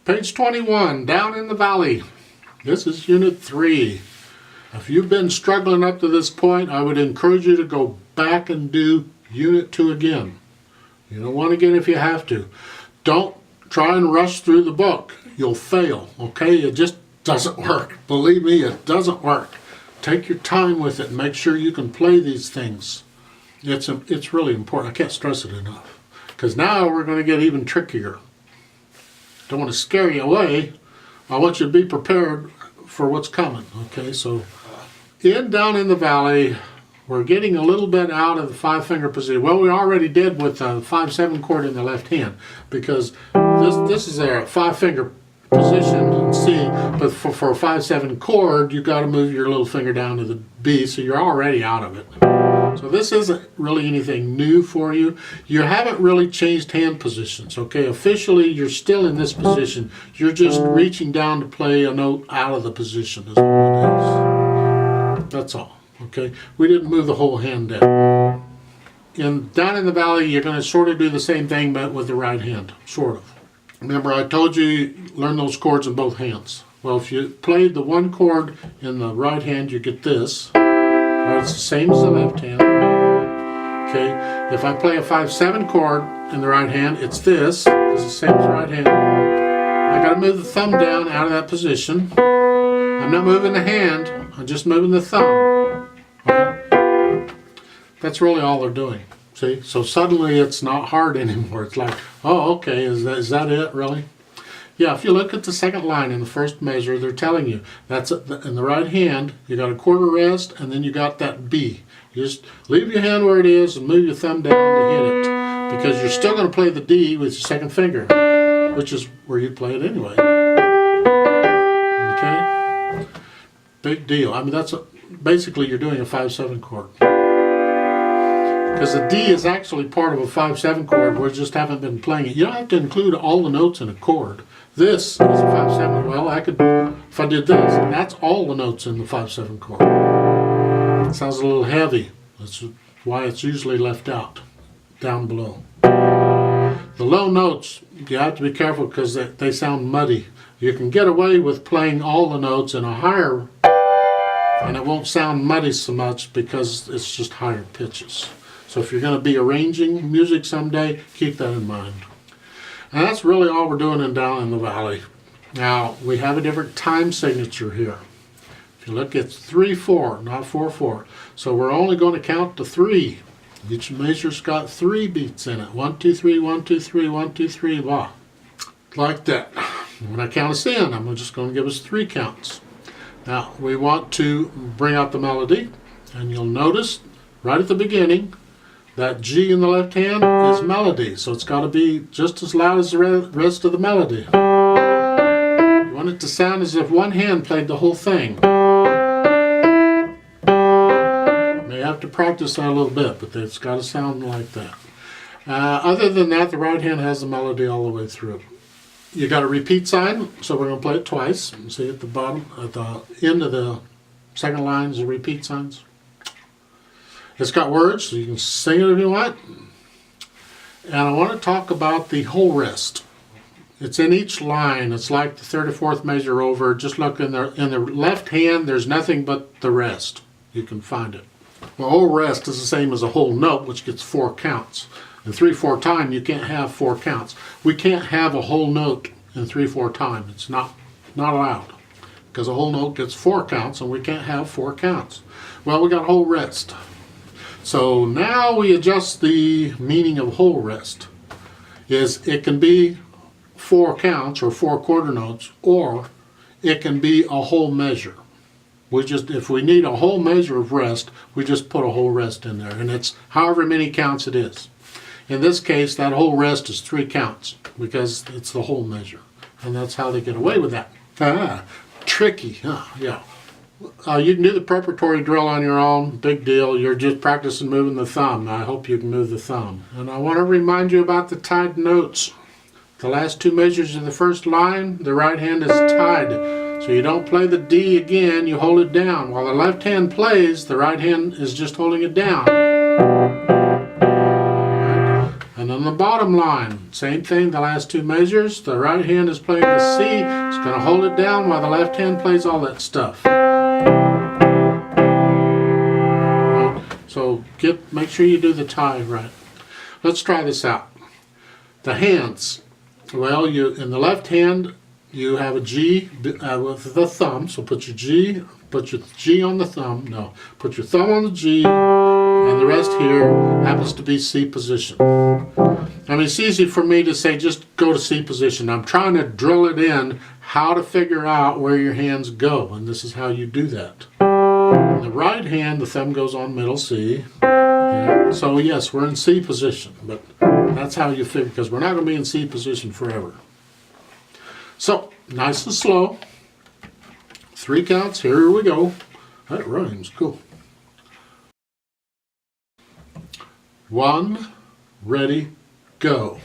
Page 21, Down in the Valley. This is Unit 3. If you've been struggling up to this point, I would encourage you to go back and do Unit 2 again. You don't want to get if you have to. Don't try and rush through the book. You'll fail, okay? It just doesn't work. Believe me, it doesn't work. Take your time with it and make sure you can play these things. It's really important. I can't stress it enough. Because now we're going to get even trickier. Don't want to scare you away. I want you to be prepared for what's coming. Okay, so down in the valley, we're getting a little bit out of the 5-finger position. Well, we already did with the 5-7 chord in the left hand, because this is a 5-finger position in C, but for a 5-7 chord, you've got to move your little finger down to the B, so you're already out of it. So this isn't really anything new for you. You haven't really changed hand positions, okay? Officially, you're still in this position. You're just reaching down to play a note out of the position is what it is. That's all, okay? We didn't move the whole hand down. Down in the valley, you're going to sort of do the same thing, but with the right hand, sort of. Remember, I told you learn those chords in both hands. Well, if you played the one chord in the right hand, you get this. It's the same as the left hand. Okay, if I play a 5-7 chord in the right hand, it's this. It's the same as the right hand. I got to move the thumb down out of that position. I'm not moving the hand. I'm just moving the thumb. Okay? That's really all they're doing. See, so suddenly it's not hard anymore. It's like, oh, okay, is that it, really? Yeah, if you look at the second line in the first measure, they're telling you that's in the right hand, you got a quarter rest, and then you got that B. You just leave your hand where it is and move your thumb down to hit it, because you're still going to play the D with your second finger, which is where you play it anyway. Okay? Big deal. I mean, basically you're doing a 5-7 chord. Because the D is actually part of a 5-7 chord, we just haven't been playing it. You don't have to include all the notes in a chord. This is a 5-7. Well, I could, if I did this, and that's all the notes in the 5-7 chord. It sounds a little heavy. That's why it's usually left out, down below. The low notes, you have to be careful because they sound muddy. You can get away with playing all the notes in a higher, and it won't sound muddy so much because it's just higher pitches. So if you're going to be arranging music someday, keep that in mind. And that's really all we're doing down in the valley. Now, we have a different time signature here. If you look, it's 3-4, not 4-4. So we're only going to count to 3. Each measure's got 3 beats in it. 1, 2, 3, 1, 2, 3, 1, 2, 3, blah. Like that. When I count us in, I'm just going to give us 3 counts. Now, we want to bring out the melody, and you'll notice right at the beginning, that G in the left hand is melody, so it's got to be just as loud as the rest of the melody. You want it to sound as if one hand played the whole thing. You may have to practice that a little bit, but it's got to sound like that. Other than that, the right hand has the melody all the way through. You got a repeat sign, so we're going to play it twice. See at the bottom, at the end of the second line is the repeat signs. It's got words, so you can sing it if you want. And I want to talk about the whole rest. It's in each line. It's like the 3rd or 4th measure over. Just look in the left hand, there's nothing but the rest. You can find it. The whole rest is the same as a whole note, which gets 4 counts. In 3/4 time, you can't have 4 counts. We can't have a whole note in 3/4 time. It's not allowed. Because a whole note gets 4 counts, and we can't have 4 counts. Well, we got whole rest. So now we adjust the meaning of whole rest. It can be 4 counts or 4 quarter notes, or it can be a whole measure. If we need a whole measure of rest, we just put a whole rest in there, and it's however many counts it is. In this case, that whole rest is 3 counts because it's the whole measure, and that's how they get away with that. Tricky, huh? Yeah. You can do the preparatory drill on your own. Big deal. You're just practicing moving the thumb. I hope you can move the thumb. And I want to remind you about the tied notes. The last 2 measures of the first line, the right hand is tied. So you don't play the D again, you hold it down. While the left hand plays, the right hand is just holding it down. Right? And then the bottom line, same thing, the last two measures. The right hand is playing the C. It's going to hold it down while the left hand plays all that stuff. Right. So make sure you do the tie right. Let's try this out. The hands. Well, in the left hand, you have a G with the thumb. So put your G on the thumb. No, put your thumb on the G, and the rest here happens to be C position. I mean, it's easy for me to say just go to C position. I'm trying to drill it in how to figure out where your hands go, and this is how you do that. In the right hand, the thumb goes on middle C. Yeah. So yes, we're in C position, but that's how you figure, because we're not going to be in C position forever. So, nice and slow. 3 counts, here we go. That rhymes, cool. 1, ready, go.